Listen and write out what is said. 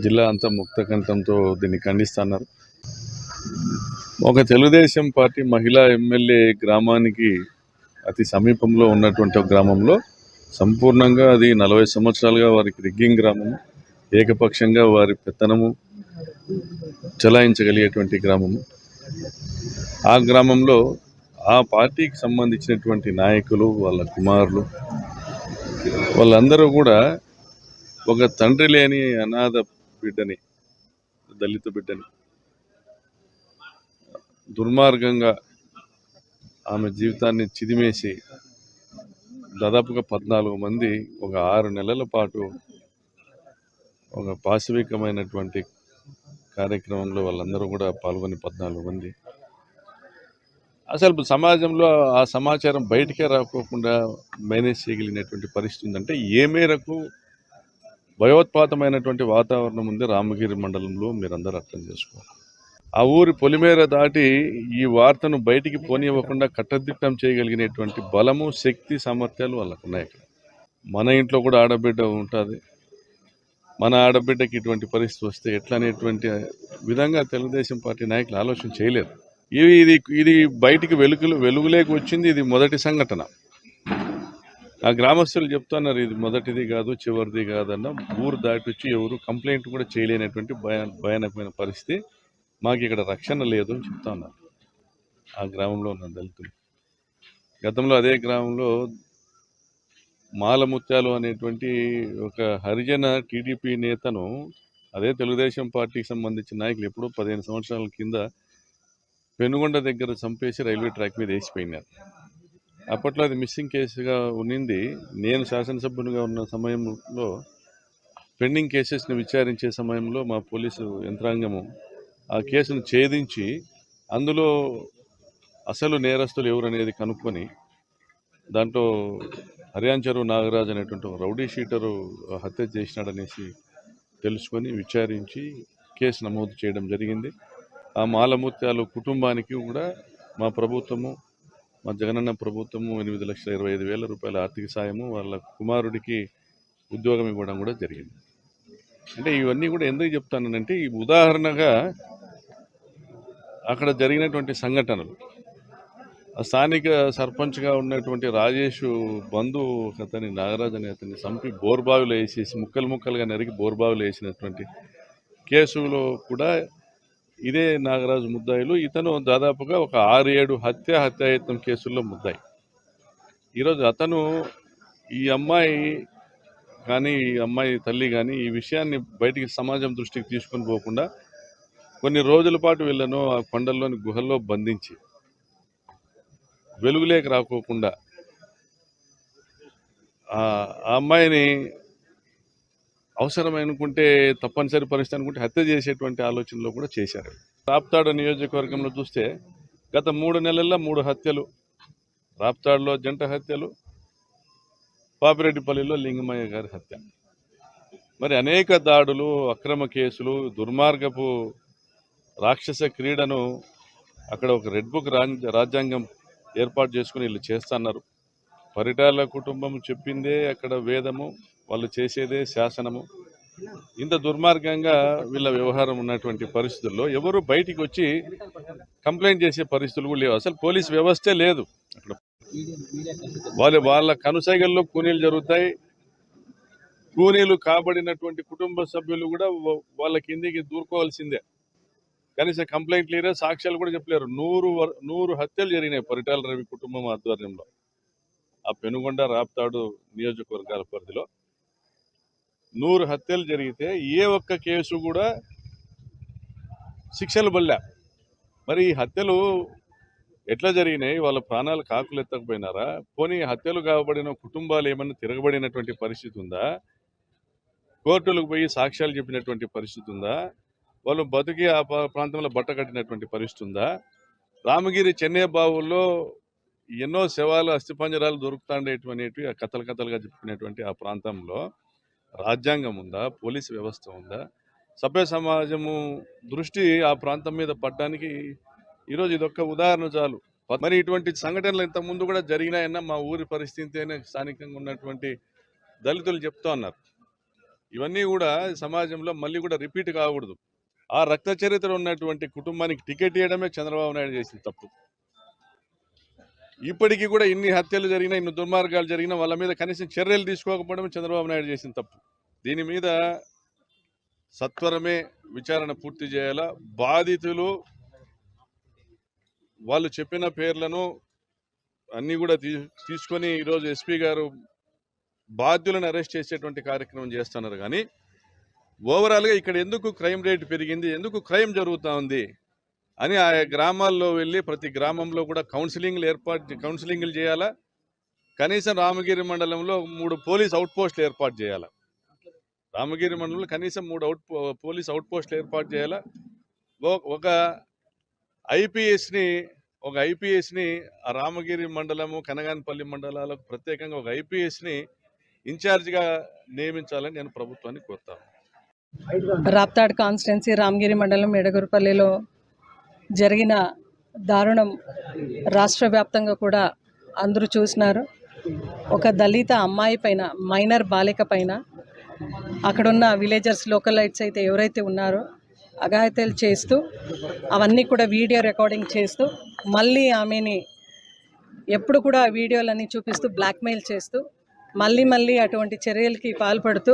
జిల్లా అంతా ముక్త కంఠంతో దీన్ని ఖండిస్తున్నారు. ఒక తెలుగుదేశం పార్టీ మహిళా ఎమ్మెల్యే గ్రామానికి అతి సమీపంలో ఉన్నటువంటి ఒక గ్రామంలో సంపూర్ణంగా అది 40 సంవత్సరాలుగా వారికి రిగ్గింగ్ గ్రామము, ఏకపక్షంగా వారి పెత్తనము చలాయించగలిగేటువంటి గ్రామము. ఆ గ్రామంలో ఆ పార్టీకి సంబంధించినటువంటి నాయకులు, వాళ్ళ కుమారులు, వాళ్ళందరూ కూడా ఒక తండ్రి లేని అనాథ బిడ్డని, దళిత బిడ్డని దుర్మార్గంగా ఆమె జీవితాన్ని చిదిమేసి దాదాపుగా 14 మంది ఒక 6 నెలల పాటు ఒక పాశవికమైనటువంటి కార్యక్రమంలో వాళ్ళందరూ కూడా పాల్గొని 14 మంది అసలు సమాజంలో ఆ సమాచారం బయటికే రాకోకుండా మేనేజ్ చేయగలిగినటువంటి పరిస్థితి ఉందంటే ఏ మేరకు భయోత్పాతమైనటువంటి వాతావరణం ఉంది రామగిరి మండలంలో మీరందరూ అర్థం చేసుకోవాలి. ఆ ఊరి పొలిమేర దాటి ఈ వార్తను బయటికి పోనివ్వకుండా కట్టదిట్టం చేయగలిగినటువంటి బలము, శక్తి, సామర్థ్యాలు వాళ్ళకు ఉన్నాయి. మన ఇంట్లో కూడా ఆడబిడ్డ ఉంటుంది. మన ఆడబిడ్డకి ఇటువంటి పరిస్థితి వస్తే ఎట్లా అనేటువంటి విధంగా తెలుగుదేశం పార్టీ నాయకులు ఆలోచన చేయలేదు. ఇది బయటికి వెలుగులేకి వచ్చింది. ఇది మొదటి సంఘటన. ఆ గ్రామస్తులు చెప్తున్నారు ఇది మొదటిది కాదు, చివరిది కాదన్న. ఊరు దాటి వచ్చి ఎవరు కంప్లైంట్ కూడా చేయలేనటువంటి భయానకమైన పరిస్థితి. మాకు ఇక్కడ రక్షణ లేదు అని చెప్తా ఉన్నారు ఆ గ్రామంలో ఉన్న దళితులు. గతంలో అదే గ్రామంలో మాలముత్యాలు అనేటువంటి ఒక హరిజన టీడీపీ నేతను అదే తెలుగుదేశం పార్టీకి సంబంధించిన నాయకులు ఎప్పుడో 15 సంవత్సరాల కింద పెనుగొండ దగ్గర చంపేసి రైల్వే ట్రాక్ మీద వేసిపోయినారు. అప్పట్లో అది మిస్సింగ్ కేసుగా ఉన్నింది. నేను శాసనసభ్యునిగా ఉన్న సమయంలో పెండింగ్ కేసెస్ని విచారించే సమయంలో మా పోలీసు యంత్రాంగము ఆ కేసును ఛేదించి అందులో అసలు నేరస్తులు ఎవరు అనేది కనుక్కొని దాంట్లో హర్యాంచరు నాగరాజ్ అనేటువంటి రౌడీ షీటరు హత్య చేసినాడనేసి తెలుసుకొని విచారించి కేసు నమోదు చేయడం జరిగింది. ఆ మాలముత్యాలు కుటుంబానికి కూడా మా ప్రభుత్వము, మా జగనన్న ప్రభుత్వము 8,25,000 రూపాయల ఆర్థిక సాయము, వాళ్ళ కుమారుడికి ఉద్యోగం ఇవ్వడం కూడా జరిగింది. అంటే ఇవన్నీ కూడా ఎందుకు చెప్తానంటే ఈ ఉదాహరణగా అక్కడ జరిగినటువంటి సంఘటనలు. స్థానిక సర్పంచ్గా ఉన్నటువంటి రాజేష్ బంధువు అతని నాగరాజ్ అనే అతన్ని చంపి బోర్బావిలో వేసేసి ముక్కలుగా నరికి బోర్బావిలో వేసినటువంటి కేసులో కూడా ఇదే నాగరాజు ముద్దాయిలు. ఇతను దాదాపుగా ఒక 6-7 హత్యాయత్నం కేసుల్లో ముద్దాయి. ఈరోజు అతను ఈ అమ్మాయి కానీ ఈ అమ్మాయి తల్లి కానీ ఈ విషయాన్ని బయటికి సమాజం దృష్టికి తీసుకొని పోకుండా కొన్ని రోజుల పాటు వీళ్ళను ఆ కొండల్లోని గుహల్లో బంధించి వెలుగులేక రాకోకుండా ఆ అమ్మాయిని అవసరమనుకుంటే తప్పనిసరి పరిస్థితి అనుకుంటే హత్య చేసేటువంటి ఆలోచనలో కూడా చేశారు. రాప్తాడు నియోజకవర్గంలో చూస్తే గత 3 నెలల్లో 3 హత్యలు, రాప్తాడులో జంట హత్యలు, పాపిరెడ్డిపల్లిలో లింగమయ్య గారి హత్య. మరి అనేక దాడులు, అక్రమ కేసులు, దుర్మార్గపు రాక్షస క్రీడను అక్కడ ఒక రెడ్ బుక్ రాజ్యాంగం ఏర్పాటు చేసుకుని వీళ్ళు చేస్తున్నారు. పరిటాల కుటుంబం చెప్పిందే అక్కడ వేదము, వాళ్ళు చేసేదే శాసనము. ఇంత దుర్మార్గంగా వీళ్ళ వ్యవహారం ఉన్నటువంటి పరిస్థితుల్లో ఎవరు బయటికి వచ్చి కంప్లైంట్ చేసే పరిస్థితులు కూడా లేవు. అసలు పోలీస్ వ్యవస్థే లేదు అక్కడ. వాళ్ళ కనుసైగల్లో కూనీలు జరుగుతాయి. కూనీలు కాబడినటువంటి కుటుంబ సభ్యులు కూడా వాళ్ళ కిందికి దూరుకోవాల్సిందే. కనీసం కంప్లైంట్ లేరే, సాక్ష్యాలు కూడా చెప్పలేరు. 100 హత్యలు జరిగినాయి పరిటాల రవి కుటుంబం ఆధ్వర్యంలో ఆ పెనుగొండ, రాప్తాడు నియోజకవర్గాల పరిధిలో 100 హత్యలు జరిగితే ఏ ఒక్క కేసు కూడా శిక్షలు పడలే. మరి ఈ హత్యలు ఎట్లా జరిగినాయి? వాళ్ళ ప్రాణాలు కాకులు ఎత్తకపోయినారా? పోనీ హత్యలు కాబడిన కుటుంబాలు ఏమన్నా తిరగబడినటువంటి పరిస్థితి ఉందా? కోర్టులకు పోయి సాక్ష్యాలు చెప్పినటువంటి పరిస్థితి ఉందా? వాళ్ళు బతికి ఆ ప్రాంతంలో బట్ట కట్టినటువంటి పరిస్థితి ఉందా? రామగిరి చెన్నై బావుల్లో ఎన్నో శవాలు, అస్థిపంజరాలు దొరుకుతాండేటువంటివి కథలుగా చెప్పుకునేటువంటి ఆ ప్రాంతంలో రాజ్యాంగం ఉందా? పోలీసు వ్యవస్థ ఉందా? సభ్య సమాజము దృష్టి ఆ ప్రాంతం మీద పడడానికి ఈరోజు ఇదొక్క ఉదాహరణ చాలు. మరి ఇటువంటి సంఘటనలు ఇంతకుముందు కూడా జరిగినాయన్న మా ఊరి పరిస్థితి స్థానికంగా ఉన్నటువంటి దళితులు చెప్తా ఉన్నారు. ఇవన్నీ కూడా సమాజంలో మళ్ళీ కూడా రిపీట్ కాకూడదు. ఆ రక్త చరిత్ర ఉన్నటువంటి కుటుంబానికి టికెట్ ఇవ్వడమే చంద్రబాబు నాయుడు చేసిన తప్పు. ఇప్పటికీ కూడా ఇన్ని హత్యలు జరిగినా, ఇన్ని దుర్మార్గాలు జరిగినా వాళ్ళ మీద కనీసం చర్యలు తీసుకోకపోవడం చంద్రబాబు నాయుడు చేసిన తప్పు. దీని మీద సత్వరమే విచారణ పూర్తి చేయాలా. బాధితులు వాళ్ళు చెప్పిన పేర్లను అన్నీ కూడా తీసుకొని ఈరోజు ఎస్పీ గారు బాధ్యులను అరెస్ట్ చేసేటువంటి కార్యక్రమం చేస్తున్నారు. కానీ ఓవరాల్గా ఇక్కడ ఎందుకు క్రైమ్ రేట్ పెరిగింది, ఎందుకు క్రైమ్ జరుగుతూ ఉంది అని ఆ గ్రామాల్లో వెళ్ళి ప్రతి గ్రామంలో కూడా కౌన్సిలింగ్లు చేయాలా. కనీసం రామగిరి మండలంలో 3 పోలీస్ అవుట్ పోస్టులు ఏర్పాటు చేయాలా. రామగిరి మండలంలో కనీసం 3 పోలీస్ అవుట్ పోస్టులు ఏర్పాటు చేయాలా. ఒక ఐపీఎస్ని ఆ రామగిరి మండలము, కనగానపల్లి మండలాలకు ప్రత్యేకంగా ఒక ఐపీఎస్ని ఇన్ఛార్జిగా నియమించాలని నేను ప్రభుత్వాన్ని కోరుతాను. రాప్తాడ్ కాన్స్టిట్యున్సీ రామగిరి మండలం ఎడగురుపల్లిలో జరిగిన దారుణం రాష్ట్ర వ్యాప్తంగా కూడా అందరూ చూసినారు. ఒక దళిత అమ్మాయి పైన, మైనర్ బాలిక పైన అక్కడున్న విలేజర్స్, లోకలైట్స్ అయితే ఎవరైతే ఉన్నారో అఘాయిత్యాలు చేస్తూ, అవన్నీ కూడా వీడియో రికార్డింగ్ చేస్తూ, మళ్ళీ ఆమెని ఎప్పుడు కూడా వీడియోలన్నీ చూపిస్తూ బ్లాక్మెయిల్ చేస్తూ, మళ్ళీ అటువంటి చర్యలకి పాల్పడుతూ